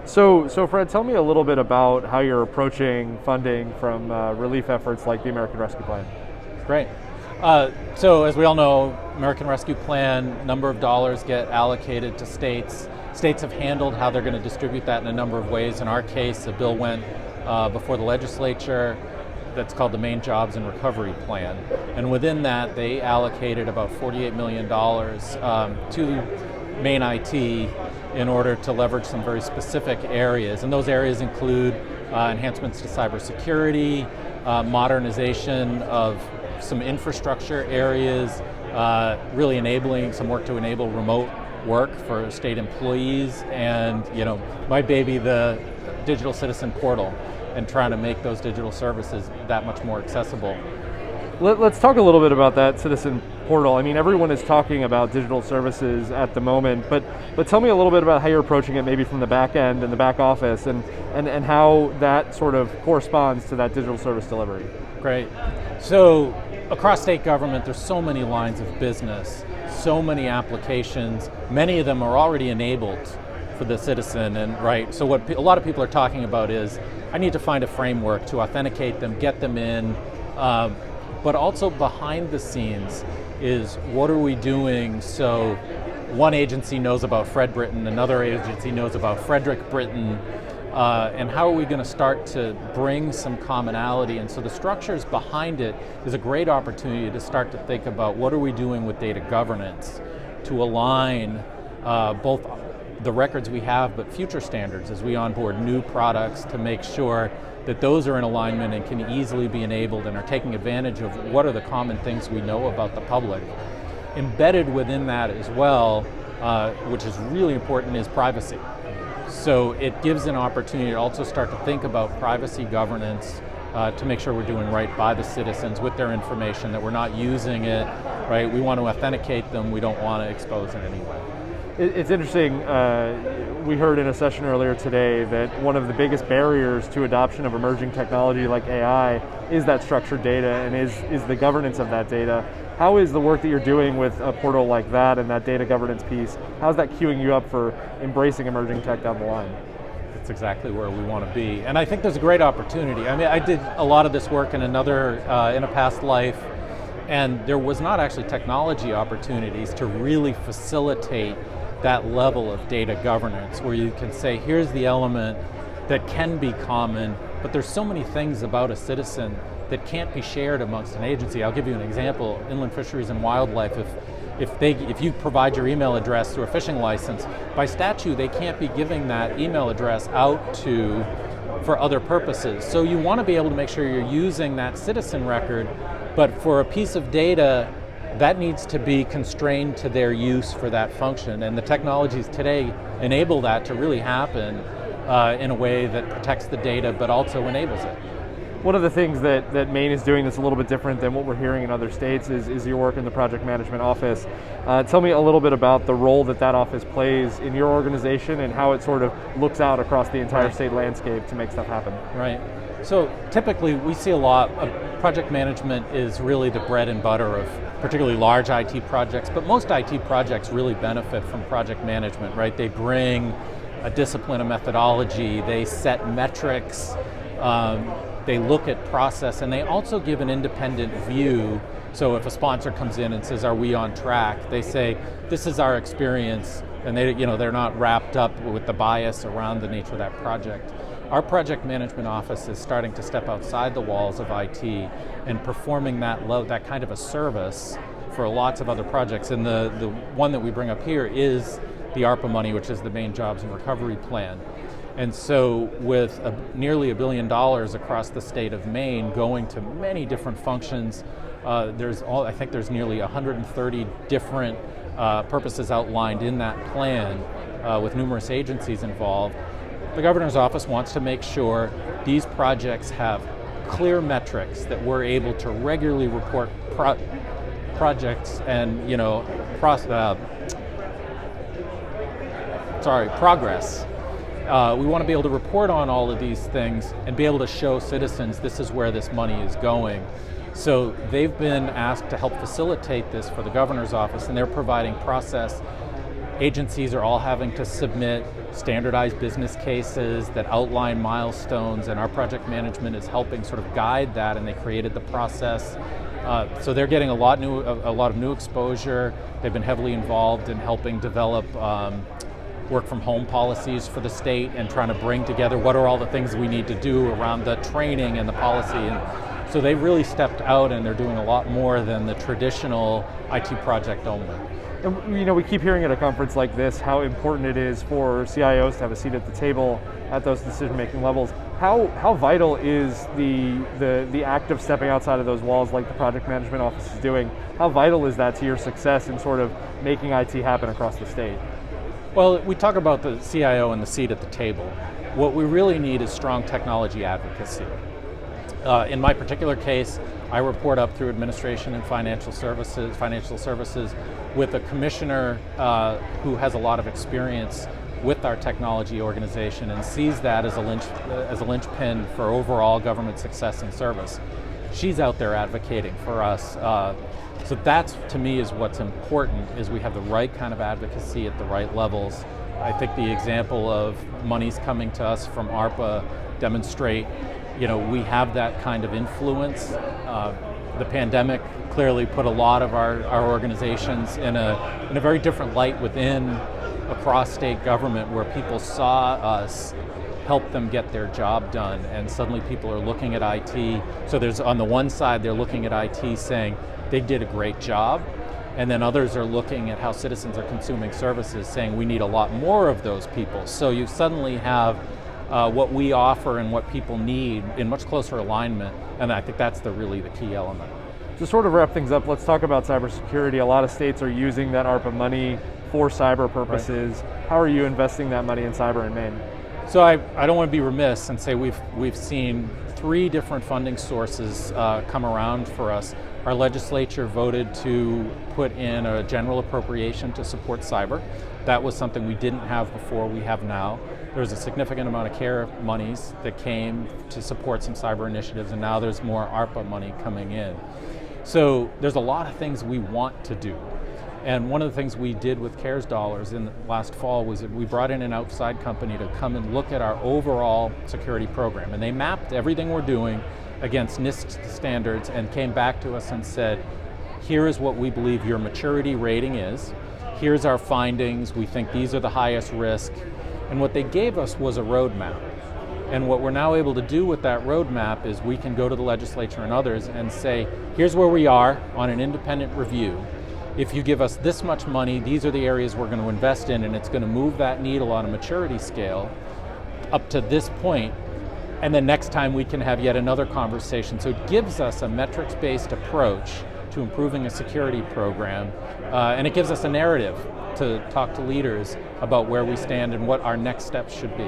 So Fred, tell me a little bit about how you're approaching funding from relief efforts like the American Rescue Plan. Great. So as we all know, American Rescue Plan, number of dollars get allocated to states. States have handled how they're going to distribute that in a number of ways. In our case, a bill went before the legislature that's called the Maine Jobs and Recovery Plan. And within that, they allocated about $48 million to Maine IT in order to leverage some very specific areas. And those areas include enhancements to cybersecurity, modernization of some infrastructure areas, really enabling some work to enable remote work for state employees, and my baby, the digital citizen portal, and trying to make those digital services that much more accessible. Let's talk a little bit about that citizen portal. I mean, everyone is talking about digital services at the moment, but tell me a little bit about how you're approaching it, maybe from the back end and the back office, and how that sort of corresponds to that digital service delivery. Great. So across state government, there's so many lines of business, so many applications. Many of them are already enabled for the citizen, and so what a lot of people are talking about is, I need to find a framework to authenticate them, get them in, but also behind the scenes is, what are we doing so one agency knows about Fred Brittain, another agency knows about Frederick Brittain, and how are we going to start to bring some commonality? And so the structures behind it is a great opportunity to start to think about, what are we doing with data governance to align both the records we have, but future standards as we onboard new products, to make sure that those are in alignment and can easily be enabled and are taking advantage of what are the common things we know about the public. Embedded within that as well, which is really important, is privacy. So it gives an opportunity to also start to think about privacy governance, to make sure we're doing right by the citizens with their information, that we're not using it, right? We want to authenticate them, we don't want to expose in any way. It's interesting, we heard in a session earlier today that one of the biggest barriers to adoption of emerging technology like AI is that structured data, and is the governance of that data. How is the work that you're doing with a portal like that and that data governance piece, how's that queuing you up for embracing emerging tech down the line? That's exactly where we want to be. And I think there's a great opportunity. I mean, I did a lot of this work in in a past life, and there was not actually technology opportunities to really facilitate that level of data governance, where you can say, here's the element that can be common, but there's so many things about a citizen that can't be shared amongst an agency. I'll give you an example. Inland Fisheries and Wildlife, if you provide your email address through a fishing license, by statute they can't be giving that email address out for other purposes. So you want to be able to make sure you're using that citizen record, but for a piece of data, that needs to be constrained to their use for that function. And the technologies today enable that to really happen in a way that protects the data, but also enables it. One of the things that Maine is doing that's a little bit different than what we're hearing in other states is your work in the project management office. Tell me a little bit about the role that office plays in your organization and how it sort of looks out across the entire state landscape to make stuff happen. Right. So typically we see a lot of project management is really the bread and butter of particularly large IT projects, but most IT projects really benefit from project management, right? They bring a discipline, a methodology, they set metrics, they look at process, and they also give an independent view. So if a sponsor comes in and says, are we on track? They say, this is our experience, and they're not wrapped up with the bias around the nature of that project. Our project management office is starting to step outside the walls of IT and performing that kind of a service for lots of other projects. And the one that we bring up here is the ARPA money, which is the Maine Jobs and Recovery Plan. And so with nearly $1 billion across the state of Maine going to many different functions, I think there's nearly 130 different purposes outlined in that plan with numerous agencies involved. The governor's office wants to make sure these projects have clear metrics that we're able to regularly report projects and progress. We want to be able to report on all of these things and be able to show citizens this is where this money is going. So they've been asked to help facilitate this for the governor's office, and they're providing process agencies are all having to submit standardized business cases that outline milestones, and our project management is helping sort of guide that, and they created the process. So they're getting a lot of new exposure. They've been heavily involved in helping develop work from home policies for the state and trying to bring together what are all the things we need to do around the training and the policy. And so they've really stepped out, and they're doing a lot more than the traditional IT project only. And we keep hearing at a conference like this how important it is for CIOs to have a seat at the table at those decision-making levels. How vital is the act of stepping outside of those walls like the project management office is doing? How vital is that to your success in sort of making IT happen across the state? Well, we talk about the CIO and the seat at the table. What we really need is strong technology advocacy. In my particular case, I report up through administration and financial services with a commissioner who has a lot of experience with our technology organization and sees that as a linchpin for overall government success and service. She's out there advocating for us. So that's, to me, is what's important, is we have the right kind of advocacy at the right levels. I think the example of monies coming to us from ARPA demonstrate, we have that kind of influence. The pandemic clearly put a lot of our organizations in a very different light across state government, where people saw us help them get their job done, and suddenly people are looking at IT. So there's, on the one side, they're looking at IT saying they did a great job, and then others are looking at how citizens are consuming services saying we need a lot more of those people. So you suddenly have what we offer and what people need in much closer alignment, and I think that's really the key element. To sort of wrap things up, let's talk about cybersecurity. A lot of states are using that ARPA money for cyber purposes. Right. How are you investing that money in cyber in Maine? So I don't want to be remiss and say we've seen 3 different funding sources come around for us. Our legislature voted to put in a general appropriation to support cyber. That was something we didn't have before, we have now. There's a significant amount of CARE monies that came to support some cyber initiatives, and now there's more ARPA money coming in. So there's a lot of things we want to do. And one of the things we did with CARES dollars in last fall was that we brought in an outside company to come and look at our overall security program. And they mapped everything we're doing against NIST standards and came back to us and said, here is what we believe your maturity rating is. Here's our findings. We think these are the highest risk. And what they gave us was a roadmap. And what we're now able to do with that roadmap is we can go to the legislature and others and say, here's where we are on an independent review. If you give us this much money, these are the areas we're going to invest in, and it's going to move that needle on a maturity scale up to this point, and then next time we can have yet another conversation. So it gives us a metrics-based approach to improving a security program, and it gives us a narrative to talk to leaders about where we stand and what our next steps should be.